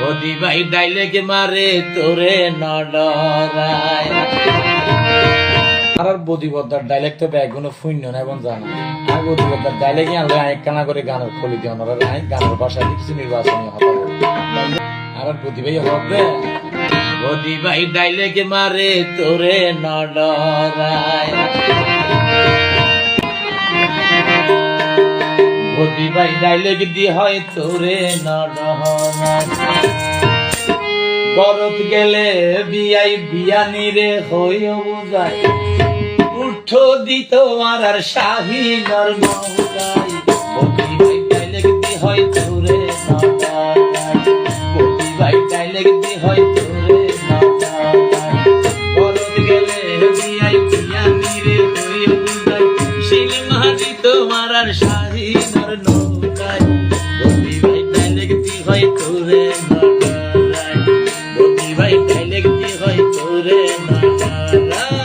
বদি ভাই ডাইলেকে মারে তোরে নডরায় আর বদি বদ্দার ডাইলেক তো ব্যাগুনো ফুইন্য না এবং জানা আর বদি বদ্দার ডাইলেকে আনলে এক কানা করে গানের খলি দিয়ে ওনারা রায় গানের ভাষায় কিছু নির্বাচনী হবে আর বদি ভাই হবে বদি ভাই ডাইলেকে মারে তোরে নডরায় বদি ভাই ডাইলেক দি হয় তোরে নডরায় গরত গেলে বিয়াই বিয়ানি রে হইও বুঝাই উঠো দিত আর শাহিনার মৌকাই বদি ভাই ডাইলেক দি হয় তোরে নডরায় বদি ভাই ডাইলেক দি হয় তোরে নডরায় গরত গেলে বিয়াই বিয়ানি রে হইও বুঝাই সিনেমা দিত আর শাহিনার নৌকাই বদি ভাই ডাইলেক দি হয় তোরে নডরায় বদি ভাই ডাইলেক দি হয় তোরে নডরায়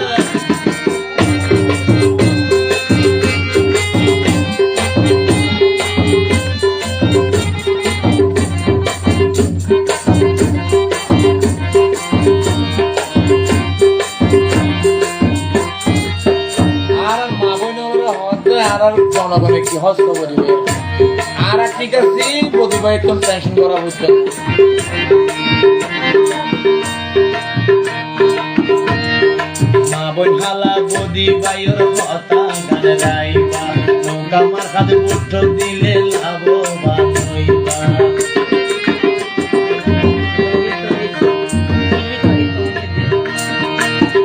আর জনগণে কি হস্ত করিবে আর ঠিক আছে বদি ভাই একদম টেনশন করা হচ্ছে মা বোন হালা বদি ভাইয়ের কথা গান গাইবা নৌকা মার হাতে উঠ দিলে লাভবান হইবা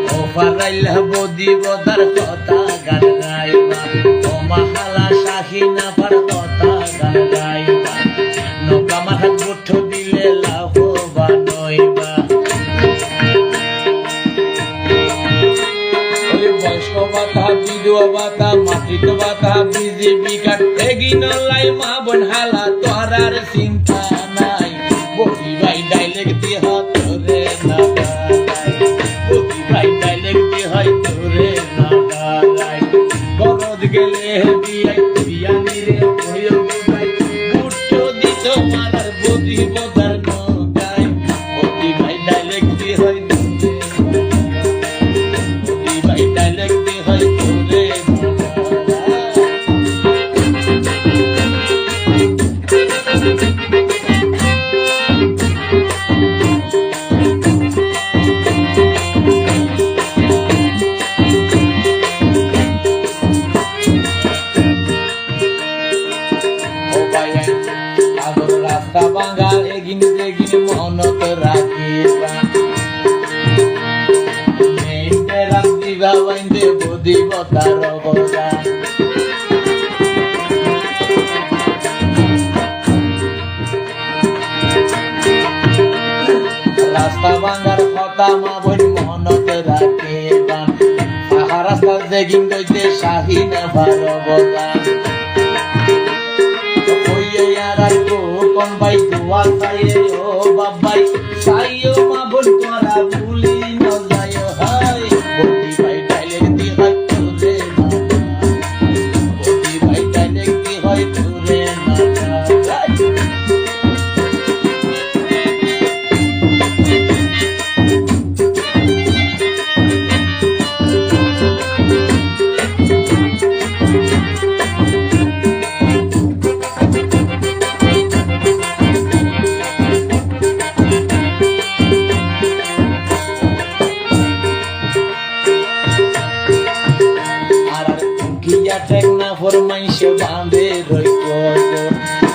ও ফারাইলা বদি বদার কথা গান গাইবা ও মাহালা শাহিনা পার কথা গান গাইবা নৌকা মার হাত উঠ দিলে লাভবান হইবা বয়স্ক বাতা বিধবা বাতা মাতৃত্ব বাতা বিজেপি কাট এগিন লাই মা বোন হালা তোরার চিন্তা নাই বদি ভাই ডাইলেক দি হয় তোরে নডরায় বদি ভাই ডাইলেক দি হয় তোরে নডরায় গরদ গেলে বিয়াই বিয়ানি রে হইও বুঝাই উঠো দিত মারার বদি বদার নৌকাই বদি ভাই ডাইলেক দি হয় ডাইলেক দি হয় তোরে ও ভাই আগর রাস্তা ভাঙা এগিন এগিন মনত রাখিবা বাইন্দে বদি বতার অবদান রাস্তা ভাঙার কথা মা বোন মনত রাখিবান আহা রাস্তা দেখিন দইতে শাহিন ভার অবদান হইয়ে আর কোন ভাই দোয়া চাইয়ে ও বাবাই চাইও মা বোন তোরা ভুলি ন যায় হাই বদি ভাই ডাইলেক দি হয় তোরে বদি ভাই ডাইলেক দি হয় তোরে টেকনা ফরমাইশে বাঁধে রইত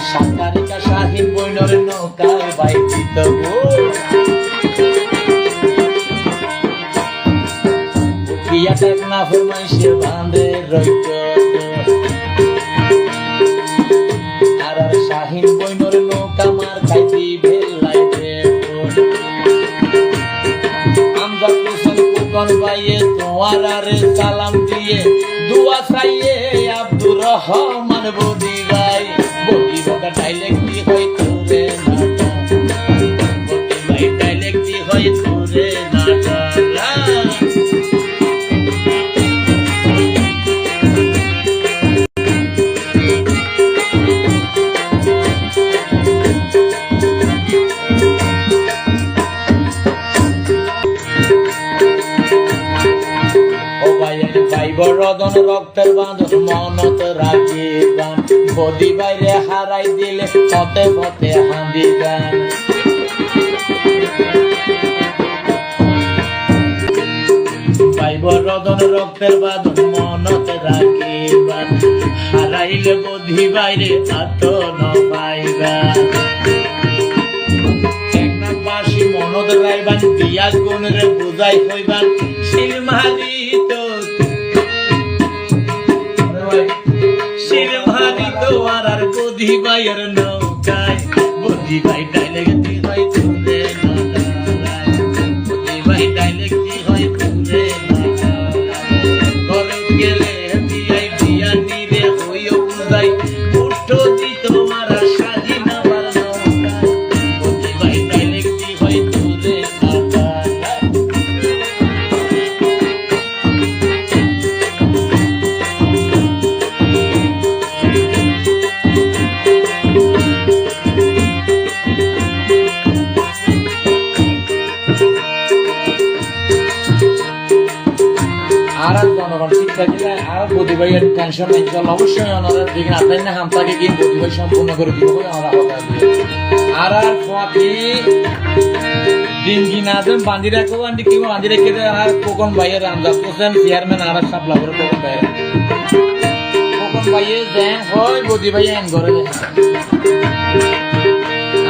সাতারিকা শাহিন বইনর নৌকার বাইতিত গিয়া টেকনা ফরমাইশে বাঁধে রইত আর শাহিন বইনর নৌকা মার খাইতি ভেলাইতে আমরা কুসন কুকন বাইয়ে তোমার আরে সালাম দিয়ে দুয়া চাইয়ে আব্দুর রহমান বদি ভাই বদি বদা ডাইলেক দি হয় তোরে বদি ভাই ডাইলেক দি হয় তোরে নডরায় বরদন রক্তের বাঁধন মনত রাখিবান বদি বাইরে হারাই দিলে পথে পথে হাঁদি গান বরদন রক্তের বাঁধন মনত রাখিবান হারাইলে বদি বাইরে আত নপাইবান একনাবাসী মনত রাইবান বিয়া গুণের বুঝাই হইবান শিলমারি তো শিলমারি তো আর বদি বাইয়ের নৌকায় বদি বাই ডাইলেক্ট হয় তুলে বদি বাই ডাইলেক্ট হয় তুলে ঘরে গেলে বিয়াই বিয়া নিরে হইও বুঝাই উঠো দি তোমার স্বাধীন আমার নৌকায় বদি বাই ডাইলেক্ট হয় তুলে আর জনগণ শিক্ষা দিলে আর বদি ভাইয়ের টেনশন নেই চল অবশ্যই ওনারা দেখেন আপনার না হামতাকে গিয়ে বদি ভাই সম্পূর্ণ করে দিব আমরা কথা দিয়ে আর আর ফাঁকি দিন কি না দেন বাঁধি রাখো আন্টি কি বাঁধি রেখে দেয় আর কোকন ভাইয়ের আমদাদ করছেন চেয়ারম্যান আর সাপলা করে কোকন ভাইয়ে দেন হয় বদি ভাই এন করে দেন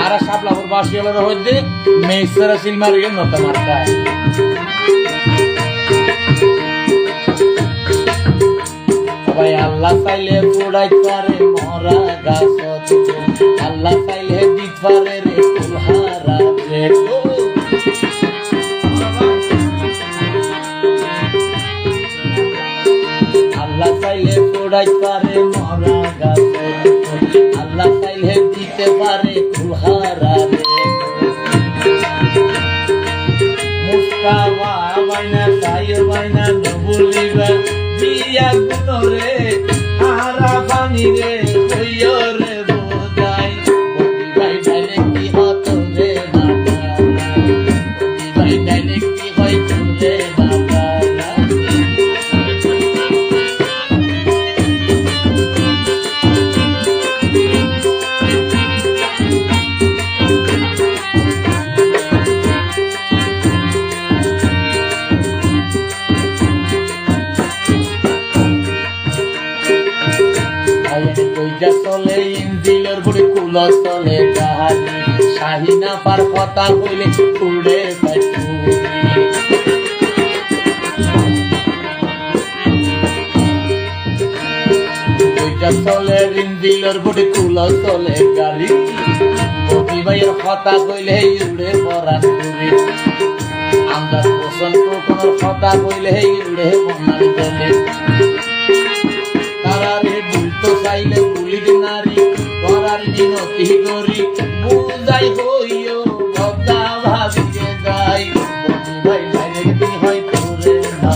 আর সাপলা করে বাসি হলে হইতে মেসরা সিলমার গিয়ে নটা মারতায় আল্লাহ চাইলে পুরাই পারে মরা গাছ আল্লাহ চাইলে দিত পারে রে ফুলহারা রে আল্লাহ চাইলে পুরাই পারে মরা গাছ আল্লাহ চাইলে দিতে পারে ফুলহারা রে মুস্তাফা বাইনা তাই বাইনা নবুলিবা বিয়া গুণরে আহারা পানি রে হইয় রে বোধাই বদি ভাই ডাইলে কি হত রে বাবা বদি ভাই ডাইলে কি হইত রে বাবা চলে ইঞ্জিলের বুড়ি কুল চলে গাহানি শাহিনা পার কথা হইলে উড়ে চলে ইঞ্জিলের বুড়ি কুল চলে গাড়ি বদি ভাইয়ের কথা কইলে উড়ে পরান ঘুরি আমরা পোষণ কোকনের কথা কইলে উড়ে বন্যার জলে তারারে বুলতো চাইলে বুলির নারী করার মিনতি করি বুঝাই হইও ভক্তা ভাবিকে যাই বদি ভাই ডাইরেক্ট হয় তোরে না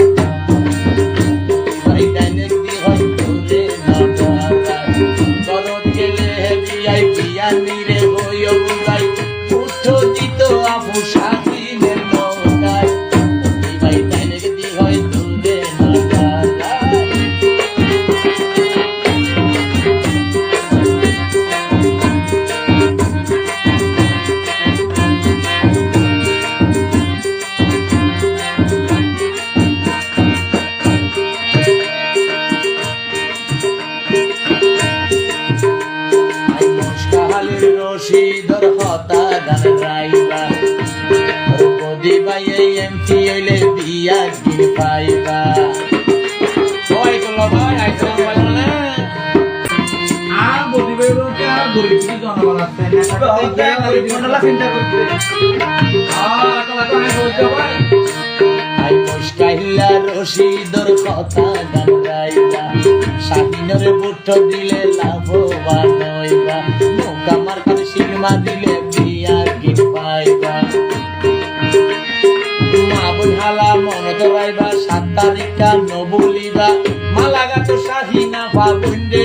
ভাই ডাইরেক্ট হয় তোরে না করত গেলে বিয়াই বিয়া নিরে হইও বুঝাই উঠো দিত আপু স্বাধীনের নৌকায় বদি ভাই ডাইরেক্ট হয় তোরে না রশিদর হতা গান রাইবা বদি ভাই এমপি হইলে বিয়া কি পাইবা ওই কলো ভাই আইছো বলনা আ বদি ভাই রোকে আর গরিব কি জনগণ আছে না গরিব মনলা চিন্তা করতে কলা তো আমি বলতে ভাই আই মুশকাইলা রশিদর হতা গান রাইবা শাহিনরে বুট দিলে লাভবান হইবা নৌকা সিনেমা দিলে বিয়া কি পাইবা মা বুঝালা মন ধরাইবা 7 তারিখা নবুলিবা মালাগা তো শাহিনা ফাগুন্ডে